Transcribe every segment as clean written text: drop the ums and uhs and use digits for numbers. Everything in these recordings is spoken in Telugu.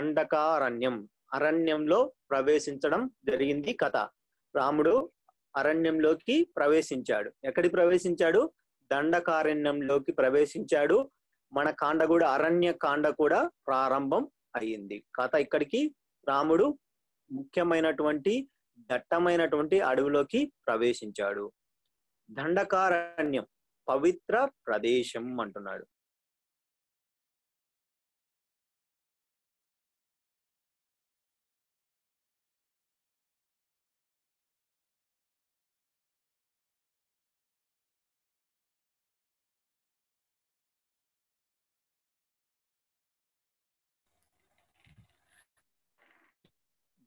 దండకారణ్యం, అరణ్యంలో ప్రవేశించడం జరిగింది కథ. రాముడు అరణ్యంలోకి ప్రవేశించాడు. ఎక్కడికి ప్రవేశించాడు? దండకారణ్యంలోకి ప్రవేశించాడు. మన కాండ కూడా అరణ్య కాండ కూడా ప్రారంభం అయ్యింది. కథ ఇక్కడికి రాముడు ముఖ్యమైనటువంటి దట్టమైనటువంటి అడవిలోకి ప్రవేశించాడు. దండకారణ్యం పవిత్ర ప్రదేశం అంటున్నాడు.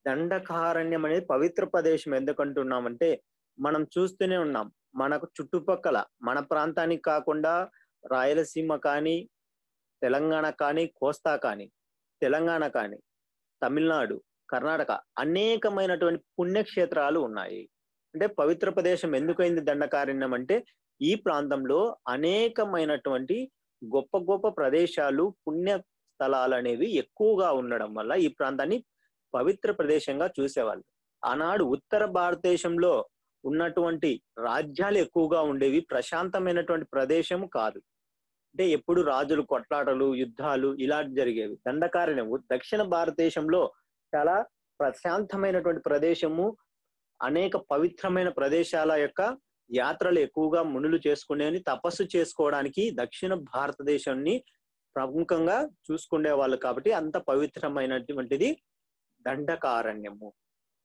దండకారణ్యం అనేది పవిత్ర ప్రదేశం ఎందుకంటున్నామంటే, మనం చూస్తూనే ఉన్నాం మనకు చుట్టుపక్కల, మన ప్రాంతానికి కాకుండా రాయలసీమ కానీ, తెలంగాణ కానీ, కోస్తా కానీ, తెలంగాణ కానీ, తమిళనాడు, కర్ణాటక అనేకమైనటువంటి పుణ్యక్షేత్రాలు ఉన్నాయి. అంటే పవిత్ర ప్రదేశం ఎందుకైంది దండకారణ్యం అంటే, ఈ ప్రాంతంలో అనేకమైనటువంటి గొప్ప గొప్ప ప్రదేశాలు, పుణ్య స్థలాలు అనేవి ఎక్కువగా ఉండడం వల్ల ఈ ప్రాంతాన్ని పవిత్ర ప్రదేశంగా చూసేవాళ్ళు. ఆనాడు ఉత్తర భారతదేశంలో ఉన్నటువంటి రాజ్యాలు ఎక్కువగా ఉండేవి, ప్రశాంతమైనటువంటి ప్రదేశం కాదు. అంటే ఎప్పుడు రాజులు కొట్లాటలు, యుద్ధాలు ఇలా జరిగేవి. దండకారణ్యం దక్షిణ భారతదేశంలో చాలా ప్రశాంతమైనటువంటి ప్రదేశము, అనేక పవిత్రమైన ప్రదేశాల యొక్క యాత్రలు ఎక్కువగా మునులు చేసుకునేవి, తపస్సు చేసుకోవడానికి దక్షిణ భారతదేశాన్ని ప్రముఖంగా చూసుకునే వాళ్ళు. కాబట్టి అంత పవిత్రమైనటువంటిది దండకారణ్యము.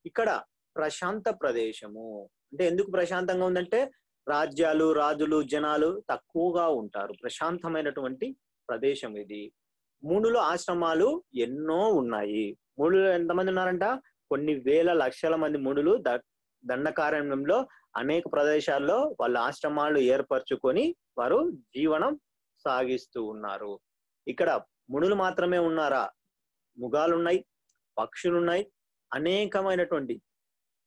ఇక్కడ ప్రశాంత ప్రదేశము. అంటే ఎందుకు ప్రశాంతంగా ఉందంటే, రాజ్యాలు, రాజులు, జనాలు తక్కువగా ఉంటారు. ప్రశాంతమైనటువంటి ప్రదేశం ఇది. మునుల ఆశ్రమాలు ఎన్నో ఉన్నాయి. మునులు ఎంతమంది ఉన్నారంట? కొన్ని వేల లక్షల మంది మునులు దండకారణ్యంలో అనేక ప్రదేశాల్లో వాళ్ళ ఆశ్రమాలు ఏర్పరచుకొని వారు జీవనం సాగిస్తూ ఉన్నారు. ఇక్కడ మునులు మాత్రమే ఉన్నారా? మృగాలు ఉన్నాయి, పక్షులు ఉన్నాయి, అనేకమైనటువంటి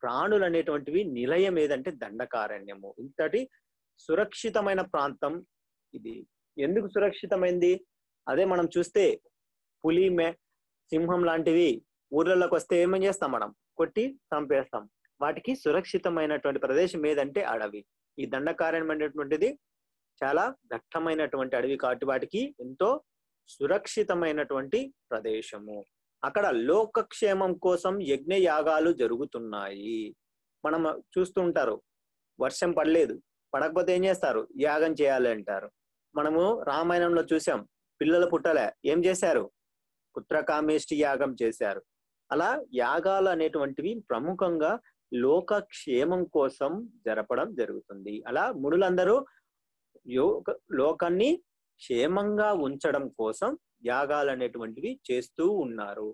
ప్రాణులు అనేటువంటివి నిలయం ఏదంటే దండకారణ్యము. ఇంతటి సురక్షితమైన ప్రాంతం ఇది. ఎందుకు సురక్షితమైంది? అదే మనం చూస్తే పులి, సింహం లాంటివి ఊర్లలోకి వస్తే ఏమేం చేస్తాం? మనం కొట్టి చంపేస్తాం. వాటికి సురక్షితమైనటువంటి ప్రదేశం ఏదంటే అడవి. ఈ దండకారణ్యం అనేటువంటిది చాలా దట్టమైనటువంటి అడవి కాబట్టి వాటికి ఎంతో సురక్షితమైనటువంటి ప్రదేశము. అక్కడ లోకక్షేమం కోసం యజ్ఞ యాగాలు జరుగుతున్నాయి. మనం చూస్తూ ఉంటారు, వర్షం పడలేదు, పడకపోతే ఏం చేస్తారు? యాగం చేయాలి అంటారు. మనము రామాయణంలో చూసాం, పిల్లలు పుట్టలే, ఏం చేశారు? పుత్రకామేష్టి యాగం చేశారు. అలా యాగాలు అనేటువంటివి ప్రముఖంగా లోకక్షేమం కోసం జరపడం జరుగుతుంది. అలా మునులందరూ లోకాన్ని క్షేమంగా ఉంచడం కోసం యాగాలు అనేటువంటివి చేస్తూ ఉన్నారు.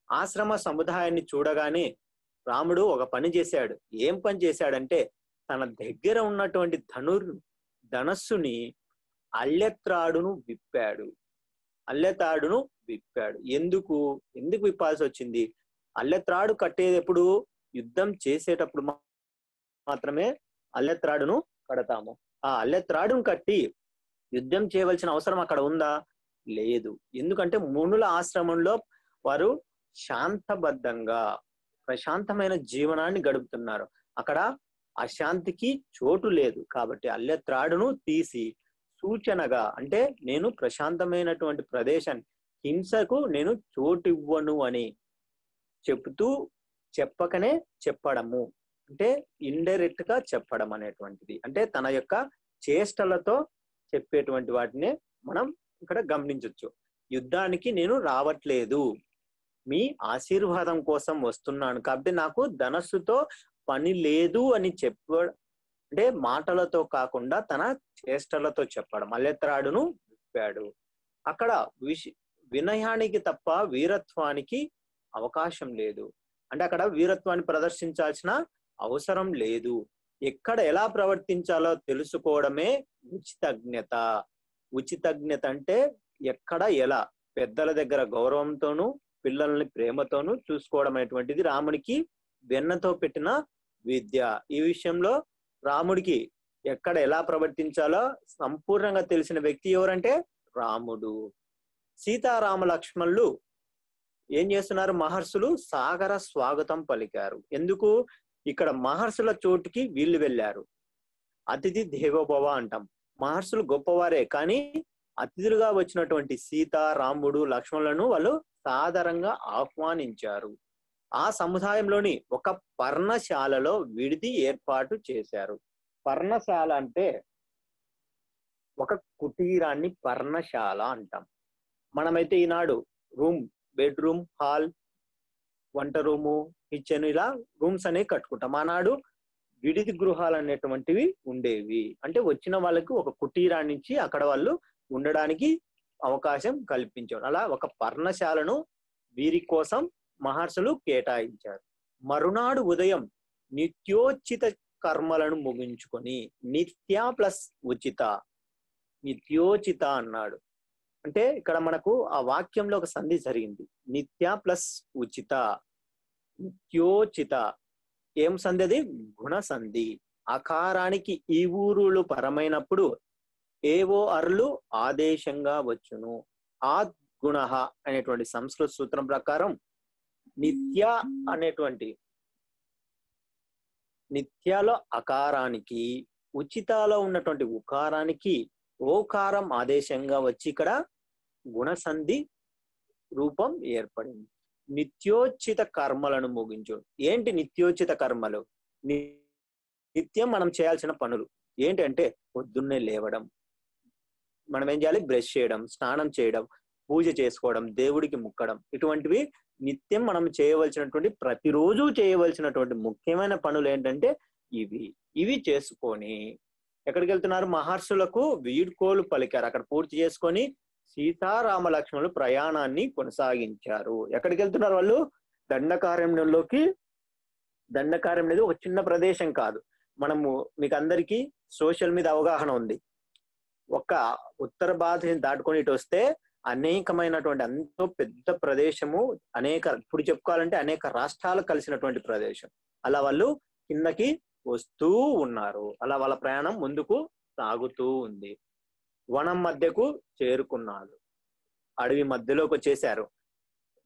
ఆశ్రమ సముదాయాన్ని చూడగానే రాముడు ఒక పని చేశాడు. ఏం పని చేశాడంటే, తన దగ్గర ఉన్నటువంటి ధనస్సుని అల్లెత్రాడును విప్పాడు. ఎందుకు విప్పాల్సి వచ్చింది? అల్లెత్రాడు కట్టేది ఎప్పుడు? యుద్ధం చేసేటప్పుడు మాత్రమే అల్లెత్రాడును కడతాము. ఆ అల్లెత్రాడును కట్టి యుద్ధం చేయవలసిన అవసరం అక్కడ ఉందా? లేదు. ఎందుకంటే మునుల ఆశ్రమంలో వారు శాంతబద్ధంగా ప్రశాంతమైన జీవనాన్ని గడుపుతున్నారు. అక్కడ అశాంతికి చోటు లేదు. కాబట్టి అల్లెత్రాడును తీసి సూచనగా, అంటే నేను ప్రశాంతమైనటువంటి ప్రదేశాన్ని, హింసకు నేను చోటు ఇవ్వను అని చెప్పకనే చెప్పడము, అంటే ఇండైరెక్ట్ గా చెప్పడం అనేటువంటిది. అంటే తన యొక్క చేష్టలతో చెప్పేటువంటి వాటినే మనం ఇక్కడ గమనించవచ్చు. యుద్ధానికి నేను రావట్లేదు, మీ ఆశీర్వాదం కోసం వస్తున్నాను, కాబట్టి నాకు ధనస్సుతో పని లేదు అని అంటే మాటలతో కాకుండా తన చేష్టలతో చెప్పడం. అల్లెత్రాడును విప్పాడు. అక్కడ వినయానికి తప్ప వీరత్వానికి అవకాశం లేదు. అంటే అక్కడ వీరత్వాన్ని ప్రదర్శించాల్సిన అవసరం లేదు. ఎక్కడ ఎలా ప్రవర్తించాలో తెలుసుకోవడమే ఉచితజ్ఞత. ఉచితజ్ఞత అంటే ఎక్కడ ఎలా, పెద్దల దగ్గర గౌరవంతోనూ పిల్లల్ని ప్రేమతోనూ చూసుకోవడం అనేటువంటిది రాముడికి వెన్నతో పెట్టిన విద్య. ఈ విషయంలో రాముడికి ఎక్కడ ఎలా ప్రవర్తించాలో సంపూర్ణంగా తెలిసిన వ్యక్తి ఎవరంటే రాముడు. సీతారామ లక్ష్మణులు ఏం చేస్తున్నారు? మహర్షులు సాగర స్వాగతం పలికారు. ఎందుకు? ఇక్కడ మహర్షుల చోటుకి వీళ్ళు వెళ్ళారు. అతిథి దేవోభవ అంటాం. మహర్షులు గొప్పవారే, కానీ అతిథులుగా వచ్చినటువంటి సీత, రాముడు, లక్ష్మణులను వాళ్ళు సాదరంగా ఆహ్వానించారు. ఆ సముదాయంలోని ఒక పర్ణశాలలో విడిది ఏర్పాటు చేశారు. పర్ణశాల అంటే ఒక కుటీరాన్ని పర్ణశాల అంటాం. మనమైతే ఈనాడు రూమ్, బెడ్రూమ్, హాల్, వంట రూము, కిచెన్, ఇలా రూమ్స్ అనేవి కట్టుకుంటాం. ఆనాడు విడిది గృహాలు అనేటువంటివి ఉండేవి. అంటే వచ్చిన వాళ్ళకి ఒక కుటీరాన్ని ఇచ్చి అక్కడ వాళ్ళు ఉండడానికి అవకాశం కల్పించారు. అలా ఒక పర్ణశాలను వీరి కోసం మహర్షులు కేటాయించారు. మరునాడు ఉదయం నిత్యోచిత కర్మలను ముగించుకొని, నిత్య ప్లస్ ఉచిత, నిత్యోచిత అన్నాడు. అంటే ఇక్కడ మనకు ఆ వాక్యంలో ఒక సంధి జరిగింది. నిత్య ప్లస్ ఉచిత, నిత్యోచిత. ఏం సంధి అది? గుణ సంధి. అకారానికి ఈ ఊరులు పరమైనప్పుడు ఏవో అర్లు ఆదేశంగా వచ్చును. ఆ గుణ అనేటువంటి సంస్కృత సూత్రం ప్రకారం నిత్య అనేటువంటి నిత్యాలో అకారానికి, ఉచితాలో ఉన్నటువంటి ఉకారానికి ఓకారం ఆదేశంగా వచ్చి ఇక్కడ గుణసంధి రూపం ఏర్పడింది. నిత్యోచిత కర్మలను ముగించు. ఏంటి నిత్యోచిత కర్మలు? నిత్యం మనం చేయాల్సిన పనులు ఏంటంటే పొద్దున్నే లేవడం, మనం ఏం చేయాలి? బ్రష్ చేయడం, స్నానం చేయడం, పూజ చేసుకోవడం, దేవుడికి ముక్కడం, ఇటువంటివి నిత్యం మనం చేయవలసినటువంటి, ప్రతిరోజు చేయవలసినటువంటి ముఖ్యమైన పనులు ఏంటంటే ఇవి చేసుకొని ఎక్కడికి వెళ్తున్నారు? మహర్షులకు వీడ్కోలు పలికారు. అక్కడ పూర్తి చేసుకొని సీతారామ లక్ష్మణులు ప్రయాణాన్ని కొనసాగించారు. ఎక్కడికి వెళ్తున్నారు వాళ్ళు? దండకారణ్యంలోకి. దండకారణ్యం అనేది ఒక చిన్న ప్రదేశం కాదు. మనము మీకు అందరికీ సోషల్ మీద అవగాహన ఉంది. ఒక ఉత్తర భారతదేశం దాటుకొని ఇటు వస్తే అనేకమైనటువంటి ఎంతో పెద్ద ప్రదేశము, ఇప్పుడు చెప్పుకోవాలంటే అనేక రాష్ట్రాలు కలిసినటువంటి ప్రదేశం. అలా వాళ్ళు కిందకి వస్తూ ఉన్నారు. అలా వాళ్ళ ప్రయాణం ముందుకు సాగుతూ ఉంది. వనం మధ్యకు చేరుకున్నారు. అడవి మధ్యలోకి వచ్చేశారు.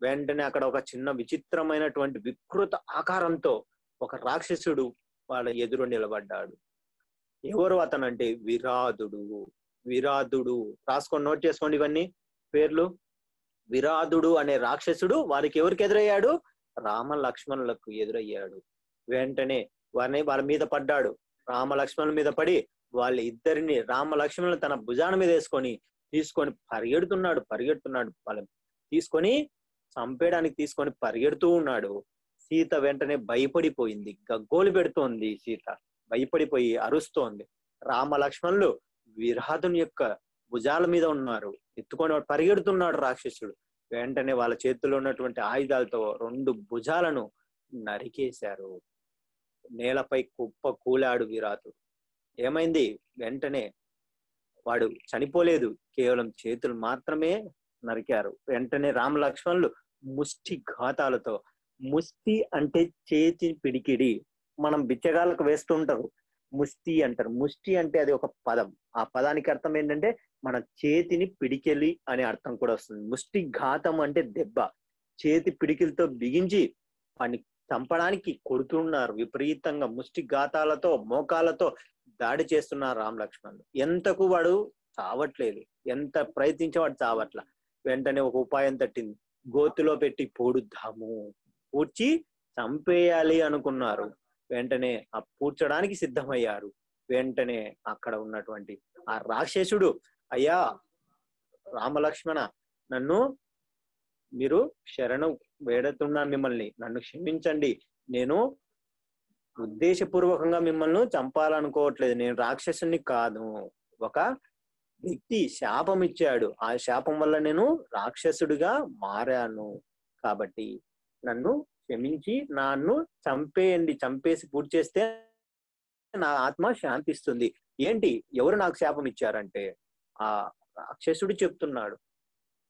వెంటనే అక్కడ ఒక చిన్న విచిత్రమైనటువంటి వికృత ఆకారంతో ఒక రాక్షసుడు వాళ్ళ ఎదురు నిలబడ్డాడు. ఎవరు అతనంటే విరాధుడు. విరాధుడు రాసుకొని నోట్ చేసుకోండి ఇవన్నీ పేర్లు. విరాధుడు అనే రాక్షసుడు వారికి ఎవరికి ఎదురయ్యాడు? రామ లక్ష్మణులకు ఎదురయ్యాడు. వెంటనే వాళ్ళ మీద పడ్డాడు. రామ లక్ష్మణుల మీద పడి వాళ్ళ ఇద్దరిని, రామ లక్ష్మణులు తన భుజాన మీద తీసుకొని పరిగెడుతున్నాడు. వాళ్ళని తీసుకొని చంపేయడానికి తీసుకొని పరిగెడుతూ ఉన్నాడు. సీత వెంటనే భయపడిపోయింది. గగ్గోలు పెడుతోంది. సీత భయపడిపోయి అరుస్తోంది. రామ లక్ష్మణులు విరాధుని యొక్క భుజాల మీద ఉన్నారు. ఎత్తుకొని పరిగెడుతున్నాడు రాక్షసుడు. వెంటనే వాళ్ళ చేతుల్లో ఉన్నటువంటి ఆయుధాలతో 2 భుజాలను నరికేశారు. నేలపై కుప్ప కూలాడు విరాధుడు. ఏమైంది? వెంటనే వాడు చనిపోలేదు, కేవలం చేతులు మాత్రమే నరికారు. వెంటనే రామ లక్ష్మణులు ముష్టి ఘాతాలతో, ముష్టి అంటే చేతి పిడికిడి, మనం బిచ్చగాళ్ళకు వేస్తుంటారు, ముష్టి అంటారు. ముష్టి అంటే అది ఒక పదం. ఆ పదానికి అర్థం ఏంటంటే మన చేతిని పిడికెలి అనే అర్థం కూడా వస్తుంది. ముష్టి ఘాతం అంటే దెబ్బ. చేతి పిడికిలతో బిగించి వాడిని చంపడానికి కొడుతున్నారు. విపరీతంగా ముష్టి ఘాతాలతో, మోకాలతో దాడి చేస్తున్నారు రామ లక్ష్మణులు. ఎంతకు వాడు చావట్లేదు, ఎంత ప్రయత్నించేవాడు చావట్ల. వెంటనే ఒక ఉపాయం తట్టింది. గోతులో పెట్టి పూడుద్దాము, పూడ్చి చంపేయాలి అనుకున్నారు. వెంటనే ఆ పూడ్చడానికి సిద్ధమయ్యారు. వెంటనే అక్కడ ఉన్నటువంటి ఆ రాక్షసుడు, అయ్యా రామలక్ష్మణ, మీరు శరణు వేడుతున్నాను మిమ్మల్ని, నన్ను క్షమించండి, నేను ఉద్దేశపూర్వకంగా మిమ్మల్ని చంపాలనుకోవట్లేదు, నేను రాక్షసుని కాదు, ఒక వ్యక్తి శాపం ఇచ్చాడు, ఆ శాపం వల్ల నేను రాక్షసుడిగా మారాను, కాబట్టి నన్ను క్షమించి నన్ను చంపేయండి, చంపేసి పూర్తి చేస్తే నా ఆత్మ శాంతిస్తుంది. ఏంటి, ఎవరు నాకు శాపం ఇచ్చారంటే ఆ రాక్షసుడు చెప్తున్నాడు.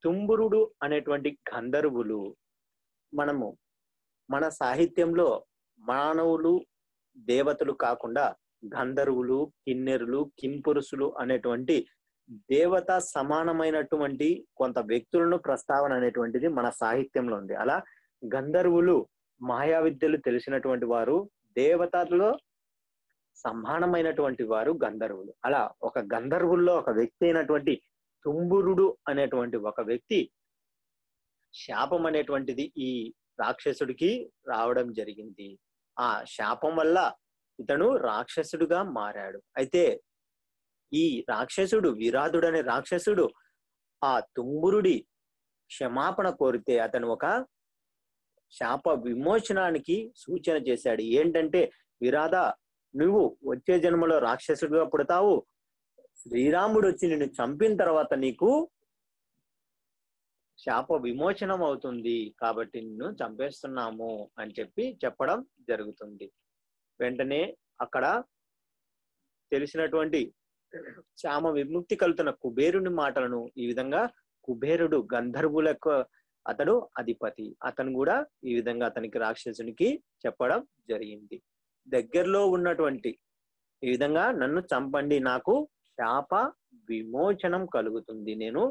తుంబురుడు అనేటువంటి గంధర్వులు, మన సాహిత్యంలో మానవులు దేవతలు కాకుండా గంధర్వులు, కిన్నెరులు, కింపురుషులు అనేటువంటి దేవత సమానమైనటువంటి కొంత వ్యక్తులను ప్రస్తావన అనేటువంటిది మన సాహిత్యంలో ఉంది. అలా గంధర్వులు మాయా విద్యలు తెలిసినటువంటి వారు, దేవతల్లో సమానమైనటువంటి వారు గంధర్వులు. అలా ఒక గంధర్వుల్లో ఒక వ్యక్తి అయినటువంటి తుంబురుడు అనేటువంటి ఒక వ్యక్తి శాపం అనేటువంటిది ఈ రాక్షసుడికి రావడం జరిగింది. ఆ శాపం వల్ల ఇతను రాక్షసుడుగా మారాడు. అయితే ఈ రాక్షసుడు, విరాధుడు అనే రాక్షసుడు ఆ తుంబురుడి క్షమాపణ కోరితే అతను ఒక శాప విమోచనానికి సూచన చేశాడు. ఏంటంటే, విరాధ, నువ్వు వచ్చే జన్మలో రాక్షసుడిగా పుడతావు, శ్రీరాముడు వచ్చి నిన్ను చంపిన తర్వాత నీకు శాప విమోచనం అవుతుంది, కాబట్టి నిన్ను చంపేస్తున్నాము అని చెప్పడం జరుగుతుంది. వెంటనే అక్కడ తెలిసినటువంటి శామ విముక్తి కలుగుతున్న కుబేరుని మాటలను ఈ విధంగా, కుబేరుడు గంధర్వులకు అతడు అధిపతి, అతను కూడా ఈ విధంగా అతనికి రాక్షసునికి చెప్పడం జరిగింది. దగ్గరలో ఉన్నటువంటి ఈ విధంగా నన్ను చంపండి, నాకు శాప విమోచనం కలుగుతుంది, నేను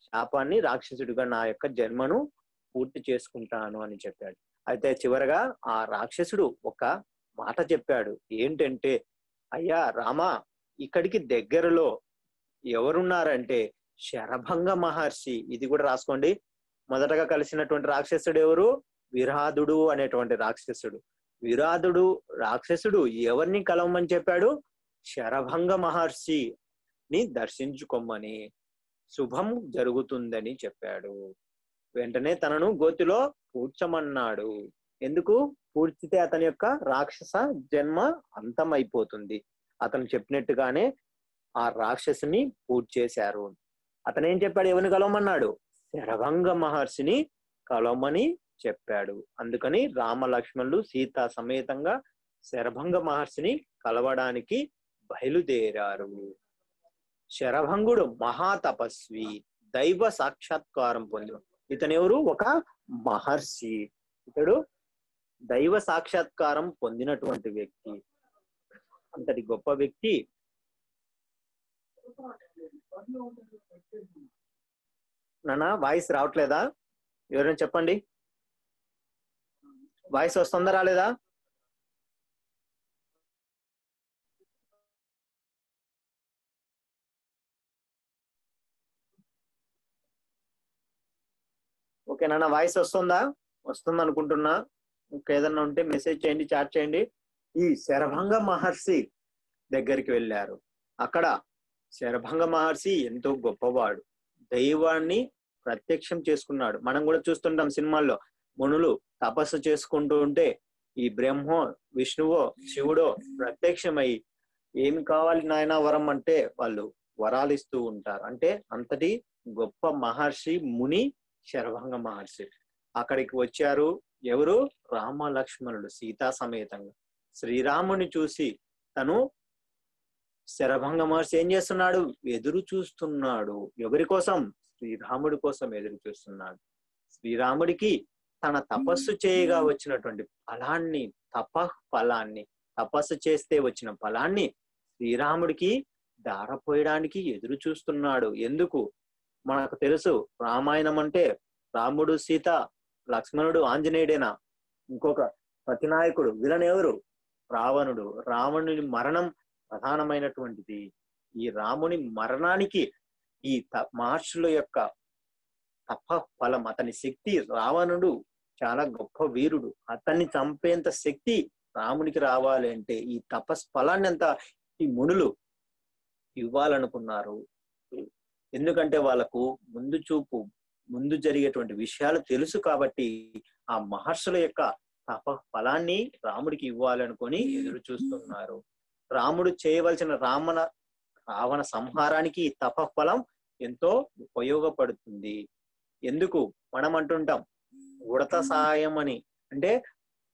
శాపాన్ని రాక్షసుడిగా నా యొక్క జన్మను పూర్తి చేసుకుంటాను అని చెప్పాడు. అయితే చివరగా ఆ రాక్షసుడు ఒక మాట చెప్పాడు. ఏంటంటే, అయ్యా రామా, ఇక్కడికి దగ్గరలో ఎవరున్నారంటే శరభంగ మహర్షి. ఇది కూడా రాసుకోండి. మొదటగా కలిసినటువంటి రాక్షసుడు ఎవరు? విరాధుడు అనేటువంటి రాక్షసుడు. విరాధుడు రాక్షసుడు ఎవరిని కలవమని చెప్పాడు? శరభంగ మహర్షిని దర్శించుకోమని, శుభం జరుగుతుందని చెప్పాడు. వెంటనే తనను గోతిలో పూడ్చమన్నాడు. ఎందుకు? పూడ్చితే అతని యొక్క రాక్షస జన్మ అంతమైపోతుంది. అతను చెప్పినట్టుగానే ఆ రాక్షసుని పూడ్చేశారు. అతను ఏం చెప్పాడు? ఎవరిని కలవమన్నాడు? శరభంగ మహర్షిని కలవమని చెప్పాడు. అందుకని రామ లక్ష్మణులు సీతా సమేతంగా శరభంగ మహర్షిని కలవడానికి బయలుదేరారు. శరభంగుడు మహాతపస్వి, దైవ సాక్షాత్కారం పొంది. ఇతను ఎవరు? ఒక మహర్షి. ఇతడు దైవ సాక్షాత్కారం పొందినటువంటి వ్యక్తి, అంతటి గొప్ప వ్యక్తి. నాన్న వాయిస్ రావట్లేదా? ఎవరైనా చెప్పండి, వాయిస్ వస్తుందా రాలేదా? ఓకే నాన్న, వాయిస్ వస్తుందా? వస్తుంది అనుకుంటున్నా. ఇంకేదన్నా ఉంటే మెసేజ్ చేయండి, చాట్ చేయండి. ఈ శరభంగ మహర్షి దగ్గరికి వెళ్ళారు. అక్కడ శరభంగ మహర్షి ఎంతో గొప్పవాడు, దైవాన్ని ప్రత్యక్షం చేసుకున్నాడు. మనం కూడా చూస్తుంటాం సినిమాల్లో, మునులు తపస్సు చేసుకుంటూ ఉంటే ఈ బ్రహ్మో, విష్ణువో, శివుడో ప్రత్యక్షమై ఏమి కావాలి నాయనా వరం అంటే వాళ్ళు వరాలు ఇస్తూ ఉంటారు. అంటే అంతటి గొప్ప మహర్షి, ముని శరభంగ మహర్షి. అక్కడికి వచ్చారు ఎవరు? రామ లక్ష్మణుడు సీతా సమేతంగా. శ్రీరాముని చూసి తను శరభంగ మహర్షి ఏం చేస్తున్నాడు? ఎదురు చూస్తున్నాడు. ఎవరి కోసం? శ్రీరాముడి కోసం ఎదురు చూస్తున్నాడు. శ్రీరాముడికి తన తపస్సు చేయగా వచ్చినటువంటి ఫలాన్ని, ఫలాన్ని, తపస్సు చేస్తే వచ్చిన ఫలాన్ని శ్రీరాముడికి దారపోయడానికి ఎదురు చూస్తున్నాడు. ఎందుకు? మనకు తెలుసు, రామాయణం అంటే రాముడు, సీత, లక్ష్మణుడు, ఆంజనేయుడేనా? ఇంకొక ప్రతినాయకుడు విలన్ ఎవరు? రావణుడు. రావణుని మరణం ప్రధానమైనటువంటిది. ఈ రాముని మరణానికి ఈ మహర్షుల యొక్క తప ఫలం, అతని శక్తి. రావణుడు చాలా గొప్ప వీరుడు, అతన్ని చంపేంత శక్తి రామునికి రావాలి అంటే ఈ తపస్ ఫలాన్ని అంతా ఈ మునులు ఇవ్వాలనుకున్నారు. ఎందుకంటే వాళ్ళకు ముందు చూపు, ముందు జరిగేటువంటి విషయాలు తెలుసు కాబట్టి ఆ మహర్షుల యొక్క తప ఫలాన్ని రాముడికి ఇవ్వాలనుకొని ఎదురు చూస్తున్నారు. రాముడు చేయవలసిన రావణ సంహారానికి తప ఫలం ఎంతో ఉపయోగపడుతుంది. ఎందుకు? మనం అంటుంటాం ఉడత సాయం అని. అంటే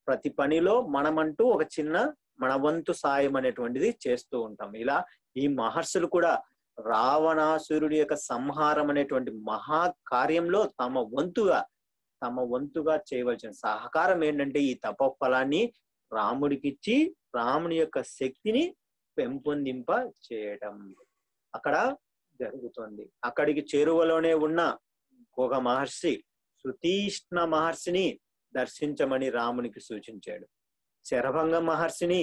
ప్రతి పనిలో మనమంటూ ఒక చిన్న మన వంతు సాయం అనేటువంటిది చేస్తూ ఉంటాం. ఇలా ఈ మహర్షులు కూడా రావణాసురుడి యొక్క సంహారం అనేటువంటి మహా కార్యంలో తమ వంతుగా చేయవలసిన సహకారం ఏంటంటే ఈ తపఫలాన్ని రాముడికిచ్చి రాముని యొక్క శక్తిని పెంపొందింప చేయడం. అక్కడ జరుగుతుంది. అక్కడికి చేరువలోనే ఉన్న ఒక మహర్షి సుతీష్ణ మహర్షిని దర్శించమని రామునికి సూచించాడు. శరభంగ మహర్షిని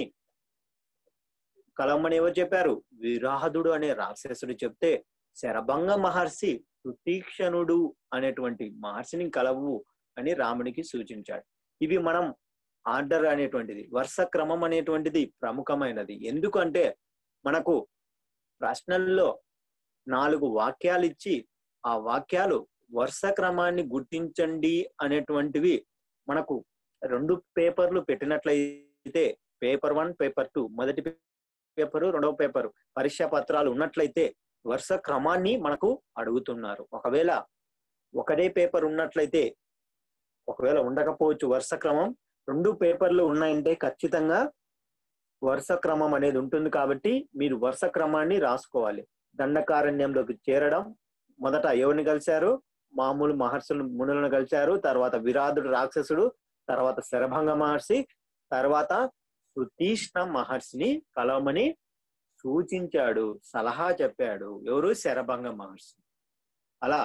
కలవమని ఎవరు చెప్పారు? విరాధుడు అనే రాక్షసుడు చెప్తే శరభంగ మహర్షి సుతీక్షణుడు అనేటువంటి మహర్షిని కలవు అని రామునికి సూచించాడు. ఇవి మనం ఆర్డర్ అనేటువంటిది, వరుస క్రమం అనేటువంటిది ప్రముఖమైనది. ఎందుకంటే మనకు ప్రశ్నల్లో 4 వాక్యాలు ఇచ్చి ఆ వాక్యాలు వరుస క్రమాన్ని గుర్తించండి అనేటువంటివి మనకు 2 పేపర్లు పెట్టినట్లయితే, పేపర్ 1, పేపర్ 2, మొదటి పేపరు, రెండవ పేపరు పరీక్షా పత్రాలు ఉన్నట్లయితే వరుస క్రమాన్ని మనకు అడుగుతున్నారు. ఒకవేళ ఒకటే పేపర్ ఉన్నట్లయితే, ఒకవేళ ఉండకపోవచ్చు వరుస క్రమం, 2 పేపర్లు ఉన్నాయంటే ఖచ్చితంగా వరుస క్రమం అనేది ఉంటుంది. కాబట్టి మీరు వరుస క్రమాన్ని రాసుకోవాలి. దండకారణ్యంలోకి చేరడం, మొదట ఎవరిని కలిశారు? మామూలు మహర్షులు, మునులను కలిశారు. తర్వాత విరాధుడు రాక్షసుడు, తర్వాత శరభంగ మహర్షి, తర్వాత సుతీష్ణ మహర్షిని కలవమని సూచించాడు, సలహా చెప్పాడు. ఎవరు? శరభంగ మహర్షి. అలా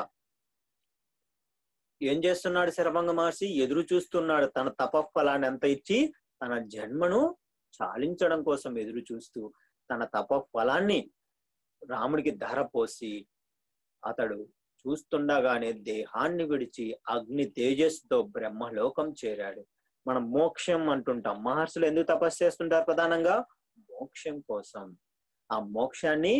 ఏం చేస్తున్నాడు శరభంగ మహర్షి? ఎదురు చూస్తున్నాడు. తన తపఫలాన్ని అంత ఇచ్చి తన జన్మను చాలించడం కోసం ఎదురు చూస్తూ తన తపఫలాన్ని రాముడికి ధరపోసి అతడు చూస్తుండగానే దేహాన్ని విడిచి అగ్ని తేజస్సుతో బ్రహ్మలోకం చేరాడు. మనం మోక్షం అంటుంటాం. మహర్షులు ఎందుకు తపస్సు చేస్తుంటారు? ప్రధానంగా మోక్షం కోసం. ఆ మోక్షాన్ని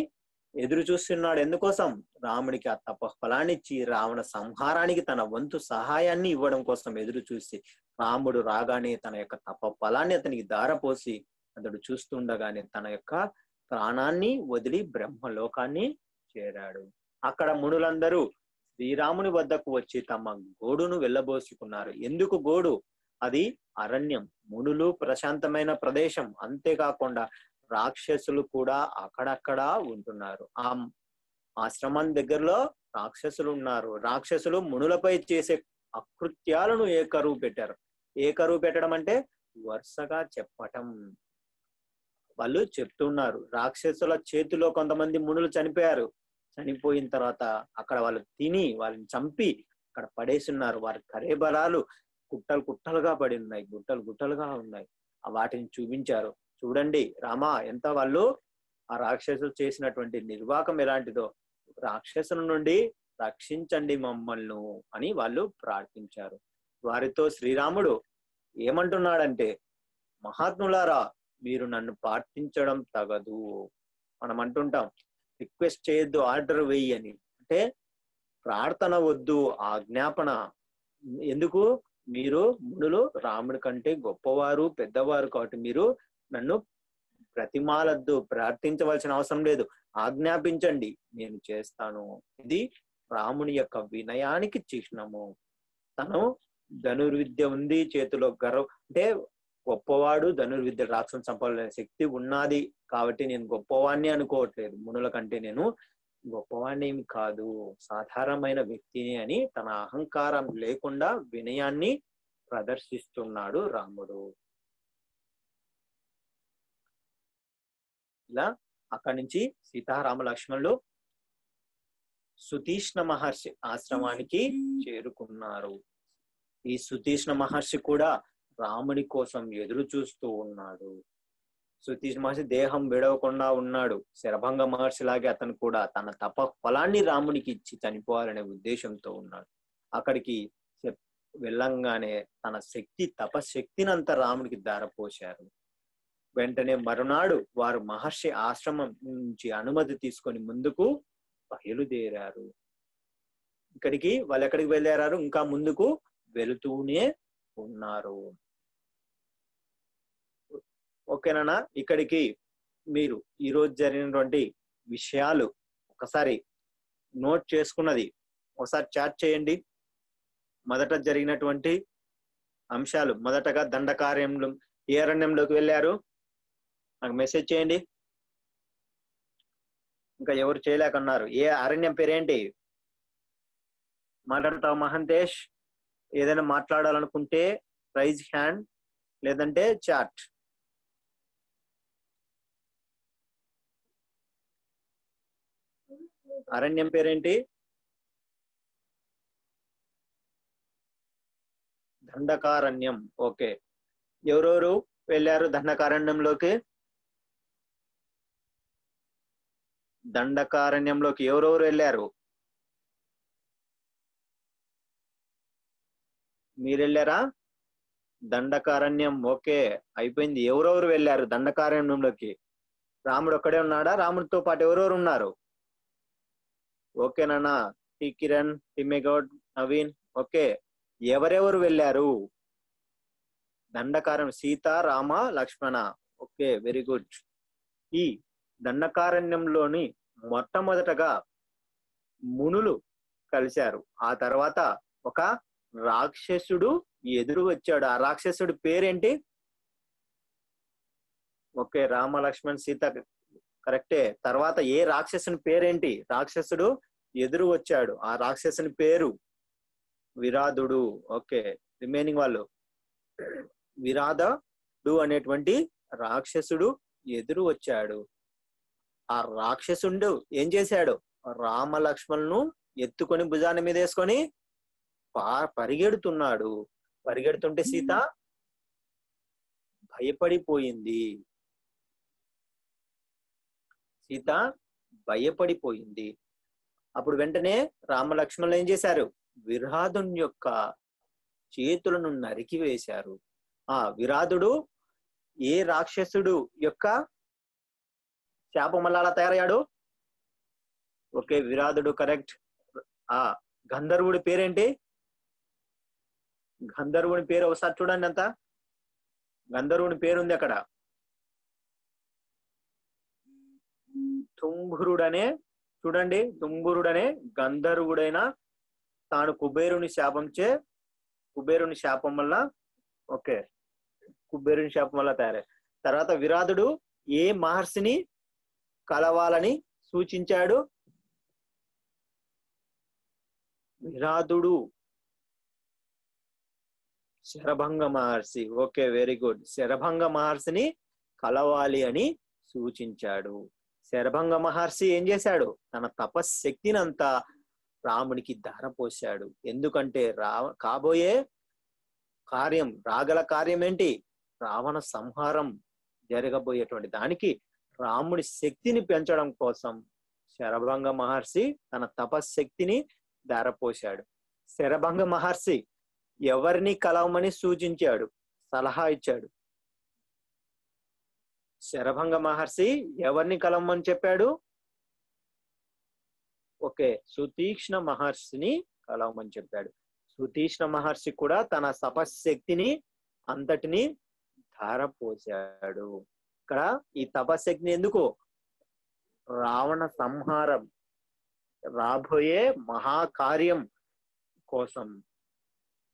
ఎదురు చూస్తున్నాడు. ఎందుకోసం? రాముడికి ఆ తపఫలాన్ని ఇచ్చి రావణ సంహారానికి తన వంతు సహాయాన్ని ఇవ్వడం కోసం ఎదురు చూసి రాముడు రాగానే తన యొక్క తపఫలాన్ని అతనికి ధారపోసి అతడు చూస్తుండగానే తన యొక్క ప్రాణాన్ని వదిలి బ్రహ్మలోకాన్ని చేరాడు. అక్కడ మునులందరూ శ్రీరాముని వద్దకు వచ్చి తమ గోడును వెళ్ళబోసుకున్నారు. ఎందుకు గోడు? అది అరణ్యం, మునులు ప్రశాంతమైన ప్రదేశం. అంతేకాకుండా రాక్షసులు కూడా అక్కడక్కడ ఉంటున్నారు. ఆ ఆశ్రమం దగ్గరలో రాక్షసులు ఉన్నారు. రాక్షసులు మునులపై చేసే అకృత్యాలను ఏకరువు పెట్టారు. ఏకరువు పెట్టడం అంటే వరుసగా చెప్పటం. వాళ్ళు చెప్తున్నారు. రాక్షసుల చేతిలో కొంతమంది మునులు చనిపోయారు. చనిపోయిన తర్వాత అక్కడ వాళ్ళు తిని వాళ్ళని చంపి అక్కడ పడేస్తున్నారు. వారి కరేబరాలు గుట్టలు గుట్టలుగా పడి ఉన్నాయి, గుట్టలు గుట్టలుగా ఉన్నాయి. వాటిని చూపించారు. చూడండి రామా, ఎంత వాళ్ళు ఆ రాక్షసులు చేసినటువంటి నిర్వాకం ఎలాంటిదో, రాక్షసుల నుండి రక్షించండి మమ్మల్ని అని వాళ్ళు ప్రార్థించారు. వారితో శ్రీరాముడు ఏమంటున్నాడంటే, మహాత్ములారా, మీరు నన్ను ప్రార్థించడం తగదు. మనం అంటుంటాం రిక్వెస్ట్ చేయొద్దు, ఆర్డర్ వెయ్యి అని. అంటే ప్రార్థన వద్దు, ఆజ్ఞాపన. ఎందుకు? మీరు మునులు రాముడి కంటే గొప్పవారు, పెద్దవారు. కాబట్టి మీరు నన్ను ప్రతిమాలద్దు, ప్రార్థించవలసిన అవసరం లేదు, ఆజ్ఞాపించండి, నేను చేస్తాను. ఇది రాముని యొక్క వినయానికి చిహ్నము. తను ధనుర్విద్య ఉంది చేతిలో, అంటే గొప్పవాడు, ధనుర్విద్య రాక్షసుని చంపాలనే శక్తి ఉన్నది కాబట్టి నేను గొప్పవాణ్ణి అనుకోవట్లేదు. మునుల కంటే నేను గొప్పవాణ్ణి ఏమి కాదు, సాధారణమైన వ్యక్తిని అని తన అహంకారం లేకుండా వినయాన్ని ప్రదర్శిస్తున్నాడు రాముడు. ఇలా అక్కడి నుంచి సీతారామ లక్ష్మణులు సుతీష్ణ మహర్షి ఆశ్రమానికి చేరుకున్నారు. ఈ సుతీష్ణ మహర్షి కూడా రాముని కోసం ఎదురు చూస్తూ ఉన్నాడు. సుతీష్ణ మహర్షి దేహం విడవకుండా ఉన్నాడు. శరభంగ మహర్షి లాగే అతను కూడా తన తప ఫలాన్ని రామునికి ఇచ్చి చనిపోవాలనే ఉద్దేశంతో ఉన్నాడు. అక్కడికి వెళ్ళంగానే తన శక్తి, తపశక్తినంతా రామునికి ధారపోశారు. వెంటనే మరునాడు వారు మహర్షి ఆశ్రమం నుంచి అనుమతి తీసుకొని ముందుకు బయలుదేరారు. ఇక్కడికి వాళ్ళు ఎక్కడికి బయలుదేరారు? ఇంకా ముందుకు వెళుతూనే ఉన్నారు. ఓకేనా? ఇక్కడికి మీరు ఈరోజు జరిగినటువంటి విషయాలు ఒకసారి నోట్ చేసుకున్నది ఒకసారి చాట్ చేయండి. మొదట జరిగినటువంటి అంశాలు, మొదటగా దండకార్యంలో ఏ అరణ్యంలోకి వెళ్ళారు నాకు మెసేజ్ చేయండి. ఇంకా ఎవరు చేయలేకున్నారు? ఏ అరణ్యం పేరేంటి? మాట్లాడతావు మహంతేష్? ఏదైనా మాట్లాడాలనుకుంటే రైజ్ హ్యాండ్, లేదంటే చాట్. అరణ్యం పేరేంటి? దండకారణ్యం. ఓకే. ఎవరెవరు వెళ్ళారు దండకారణ్యంలోకి? దండకారణ్యంలోకి ఎవరెవరు వెళ్ళారు? మీరు వెళ్ళారా? దండకారణ్యం. ఓకే, అయిపోయింది. ఎవరెవరు వెళ్ళారు దండకారణ్యంలోకి? రాముడు ఒక్కడే ఉన్నాడా? రాముడితో పాటు ఎవరెవరు ఉన్నారు? ఓకేనా? టి కిరణ్, తిమ్మేగౌడ్, నవీన్. ఓకే, ఎవరెవరు వెళ్ళారు Dandakaranyam? Sita, Rama, Lakshmana. Okay, very good. ఈ దండకారణ్యంలోని మొట్టమొదటగా మునులు కలిశారు. ఆ తర్వాత ఒక రాక్షసుడు ఎదురు వచ్చాడు. ఆ రాక్షసుడి పేరేంటి? ఓకే, రామ, లక్ష్మణ్, సీత కరెక్టే. తర్వాత ఏ రాక్షసుని పేరేంటి? రాక్షసుడు ఎదురు వచ్చాడు. ఆ రాక్షసుని పేరు విరాధుడు. ఓకే, రిమైనింగ్ వాళ్ళు విరాధుడు అనేటువంటి రాక్షసుడు ఎదురు వచ్చాడు. ఆ రాక్షసుడు ఏం చేశాడు? రామ లక్ష్మణులను ఎత్తుకొని భుజాన్ని మీద వేసుకొని పరిగెడుతున్నాడు. పరిగెడుతుంటే సీత భయపడిపోయింది. సీత భయపడిపోయింది. అప్పుడు వెంటనే రామ లక్ష్మణులు ఏం చేశారు? విరాధుని యొక్క చేతులను నరికి వేశారు. ఆ విరాధుడు ఏ రాక్షసుడు యొక్క శాపం వల్ల అలా తయారయ్యాడు? ఓకే, విరాధుడు కరెక్ట్. ఆ గంధర్వుడి పేరేంటి? గంధర్వుని పేరు ఒకసారి చూడండి. అంతా గంధర్వుని పేరు ఉంది అక్కడ. తుంబురుడనే, చూడండి, తుంబురుడనే గంధర్వుడైన తాను కుబేరుని శాపం వల్ల ఓకే, కుబేరుని శాపం వల్ల తయారై. తర్వాత విరాధుడు ఏ మహర్షిని కలవాలని సూచించాడు? విరాధుడు Sharabhanga Maharshi. Okay, very good. Sharabhanga మహర్షిని కలవాలి అని సూచించాడు. శరభంగ మహర్షి ఏం చేశాడు? తన తపశ్శక్తిని అంతా రామునికి ధారపోశాడు. ఎందుకంటే కాబోయే కార్యం, రాగల కార్యం ఏంటి? రావణ సంహారం జరగబోయేటువంటి దానికి రాముడి శక్తిని పెంచడం కోసం శరభంగ మహర్షి తన తపశ్శక్తిని ధారపోశాడు. శరభంగ మహర్షి ఎవరిని కలవమని సూచించాడు? సలహా ఇచ్చాడు. శరభంగ మహర్షి ఎవరిని కలవమని చెప్పాడు? ఓకే, సుతీక్ష్ణ మహర్షిని కలవమని చెప్పాడు. సుతీక్ష్ణ మహర్షి కూడా తన తపశ్శక్తిని అంతటిని ధారపోశాడు. ఇక్కడ ఈ తపశ్శక్తిని ఎందుకు? రావణ సంహారం, రాబోయే మహాకార్యం కోసం,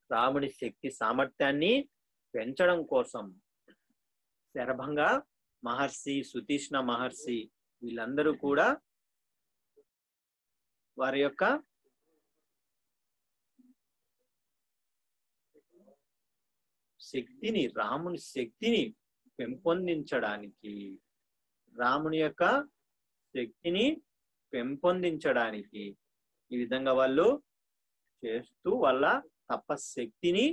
రాముడి శక్తి సామర్థ్యాన్ని పెంచడం కోసం శరభంగ మహర్షి, సుతీక్ష్ణ మహర్షి వీళ్ళందరూ కూడా వారి యొక్క శక్తిని, రాముని శక్తిని పెంపొందించడానికి, రాముని యొక్క శక్తిని పెంపొందించడానికి ఈ విధంగా వాళ్ళు చేస్తూ వాళ్ళ తపశక్తిని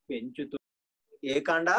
పెంచుతూ. ఏ కాండ?